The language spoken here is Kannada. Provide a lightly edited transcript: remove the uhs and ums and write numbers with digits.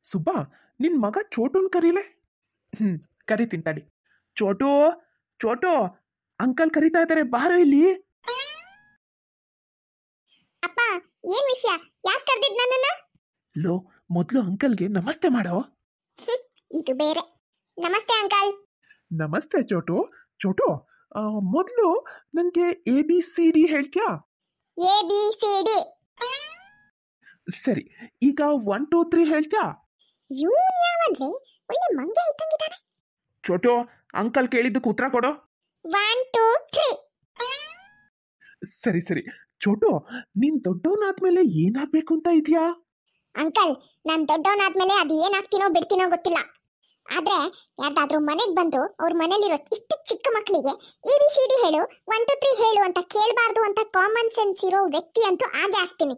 ಸುಬ್ಬಾ, ನಿನ್ ಮಗ ಚೋಟುನ್ ಕರೀಲೆ. ಹ್ಮ್, ಕರಿತೀನಿ ತಡಿ. ಚೋಟು, ಚೋಟು, ಅಂಕಲ್ ಕರಿತಾ ಇದ್ದಾರೆ, ಬಾರ ಇಲ್ಲಿ. ಅಪ್ಪ, ಏನ್ ವಿಷಯ? ಯಾಕೆ ಕರೆದಿದ್ ನನ್ನನ್ನ? ಲೋ, ಮೊದ್ಲು ಅಂಕಲ್ಗೆ ನಮಸ್ತೆ ಮಾಡೋ. ಇದು ಬೇರೆ. ನಮಸ್ತೆ ಅಂಕಲ್. ನಮಸ್ತೆ ಚೋಟು. ಚೋಟು, ಮೊದ್ಲು ನನ್ಗೆ ABCD ಹೇಳ್ತ್ಯಾ? ABCD. ಸರಿ, ಈಗ 1 2 3 ಹೇಳ್ತ್ಯಾ? ಇವನ್ ಯಾವನ್ಲೆ ಒಳ್ಳೆ ಮಂಗೆ ಇದ್ದಂಗಿದ್ದಾನೆ. ಚೋಟು, ಅಂಕಲ್ ಕೇಳಿದ್ದಕ್ಕೆ ಉತ್ತರ ಕೊಡೋ. 1 2 3. ಸರಿ ಸರಿ. ಚೋಟು, ನೀನ್ ದೊಡ್ಡವನಾದ್ಮೇಲೆ ಏನಾಗ್ಬೇಕು ಅಂತ ಇದೆಯಾ? ಅಂಕಲ್, ನಾನ್ ದೊಡ್ಡವನಾದ್ಮೇಲೆ ಅದು ಏನಾಗ್ತೀನೋ ಬಿಡ್ತೀನೋ ಗೊತ್ತಿಲ್ಲ. ಆದ್ರೆ ಯಾರ್ದಾದ್ರೂ ಮನೆಗ್ ಬಂದು ಅವ್ರ ಮನೇಲಿರೋ ಇಷ್ಟು ಚಿಕ್ಕ ಮಕ್ಕಳಿಗೆ ABCD ಹೇಳು, 1 2 3 ಹೇಳು ಅಂತ ಕೇಳಬಾರ್ದು ಅಂತ ಕಾಮನ್ ಸೆನ್ಸ್ ಇರೋ ವ್ಯಕ್ತಿ ಅಂತೂ ಆಗೇ ಆಗ್ತೀನಿ.